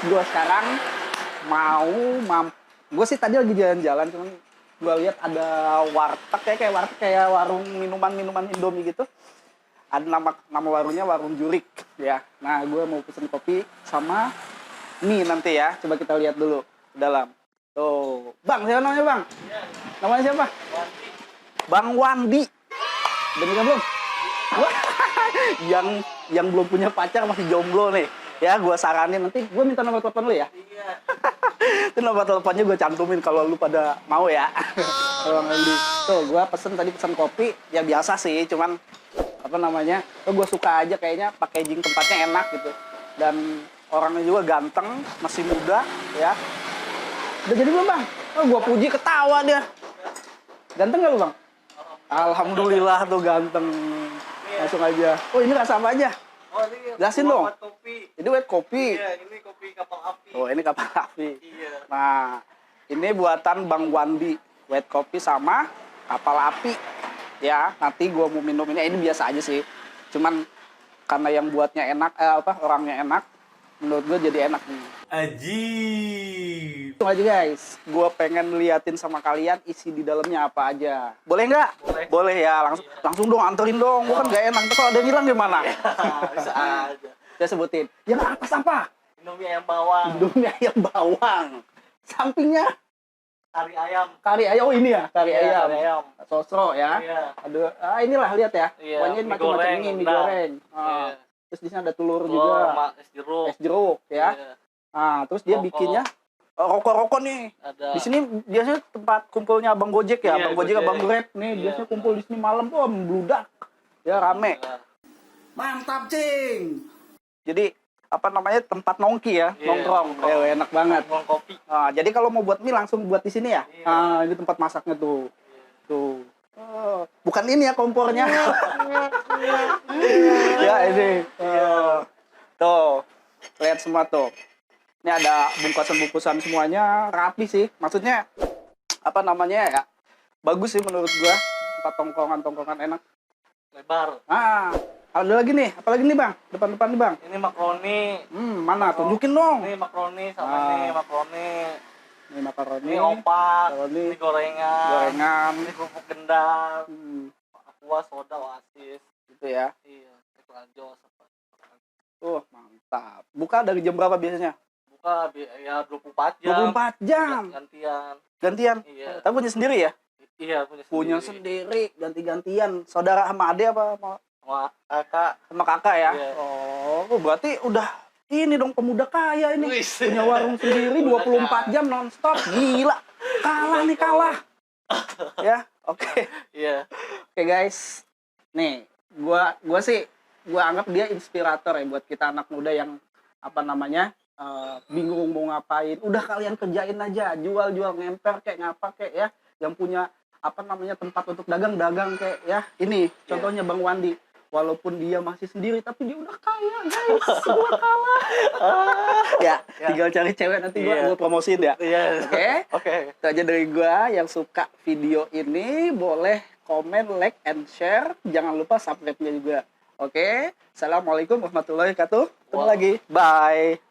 gue sekarang mau gue sih tadi lagi jalan-jalan, cuman gue lihat ada warteg kayak warung minuman Indomie gitu. Ada nama warungnya Warung Jurik ya. Nah, gue mau pesen kopi sama mie nanti ya. Coba kita lihat dulu ke dalam. Tuh, Bang, siapa namanya, Bang? Iya. Namanya siapa? Wandi. Bang Wandi. Udah nikah belum? Wah, yang belum punya pacar masih jomblo nih. Ya, gue saranin nanti gue minta nomor telepon lu ya. Iya. Itu nomor teleponnya gue cantumin kalau lu pada mau ya. Bang Wandi. Tuh, gue pesen kopi ya biasa sih, cuman apa namanya, gue suka aja kayaknya packaging tempatnya enak gitu, dan orangnya juga ganteng, masih muda ya. Udah jadi belum, Bang? Oh, gue puji ketawa dia. Ganteng gak lu, Bang? Alhamdulillah tuh ganteng. Langsung aja. Oh, ini rasa apa aja? Oh, ini Jelasin dong. kopi. Ini white kopi. Iya, ini kopi kapal api. Oh, ini kapal api. Iya. Nah, ini buatan Bang Wandi, white kopi sama kapal api. Ya, nanti gua mau minum ini biasa aja sih. Cuman karena yang buatnya enak, orangnya enak, menurut gua jadi enak nih. Ajib. Tunggu aja guys, gua pengen liatin sama kalian isi di dalamnya apa aja. Boleh nggak? Boleh. Boleh ya, langsung dong anterin dong. Gua kan gak enak. Kalau ada yang hilang gimana? Bisa aja. Saya sebutin. Yang atas apa? Indomie ayam bawang. Indomie ayam bawang. Sampingnya Kari ayam. kari ayam. Oh, ini ya, kari Iya, ayam. kari ayam. Sosro ya. Iya. Aduh, inilah lihat ya. Iya, Pokoknya mie macam-macam goreng, ini, mie rendang. goreng. Iya. Terus di sini ada telur Telur juga. sama es jeruk. Es jeruk ya. Iya. Nah, terus dia Rokok. bikinnya rokok-rokok nih. Ada. Di sini biasanya tempat kumpulnya Abang Gojek ya, Iya, Abang Gojek, Gojek. Abang Grab nih, Iya. biasanya kumpul di sini malam tuh membludak. Ya rame. Iya. Mantap, Cing. Jadi apa namanya, tempat nongki ya, Iya, nongkrong. nongkrong. Enak banget. Nongkrong kopi. Nah, jadi kalau mau buat mie langsung buat di sini ya. Iya. Nah, ini tempat masaknya tuh. Tuh. Oh, bukan ini ya kompornya. Ya ini. Tuh. Lihat semua tuh. Ini ada bungkusan-bungkusan semuanya rapi sih. Maksudnya apa namanya ya? Bagus sih menurut gua. Tempat tongkrongan enak. Lebar. Ah, ada lagi nih. Apalagi nih, Bang? Depan-depan nih, Bang. Ini makaroni. Mana? Tunjukin dong. Ini makaroni sama ini makaroni. Ini makaroni. Ini opak. Makaroni. Ini gorengan. Gorengan. Ini kerupuk gendang. Aqua, soda, oasis. Gitu ya. Iya. Iklan jos. Mantap. Buka dari jam berapa biasanya? Buka ya 24 jam. 24 jam. Gantian. Gantian. Iya. Tapi punya sendiri ya? Iya, Punya sendiri, ganti-gantian. Saudara sama ade apa Sama kakak. sama kakak ya? Iya. Oh, berarti udah ini dong pemuda kaya ini. Wih. Punya warung sendiri 24 jam nonstop. Gila. Kalah. Ya, oke. Iya. Oke guys. Nih, gua anggap dia inspirator ya buat kita anak muda yang apa namanya? Bingung mau ngapain. Udah kalian kerjain aja, jual ngemper kayak ngapa kayak ya. Yang punya apa namanya tempat untuk dagang kayak ya. Ini contohnya Bang Wandi. Walaupun dia masih sendiri tapi dia udah kaya guys. Gua kalah. Ya, tinggal cari cewek nanti gua promosiin ya. Iya. Oke. Itu aja dari gua. Yang suka video ini boleh komen, like, and share. Jangan lupa subscribe-nya juga. Oke. Assalamualaikum warahmatullahi wabarakatuh. Ketemu lagi. Bye.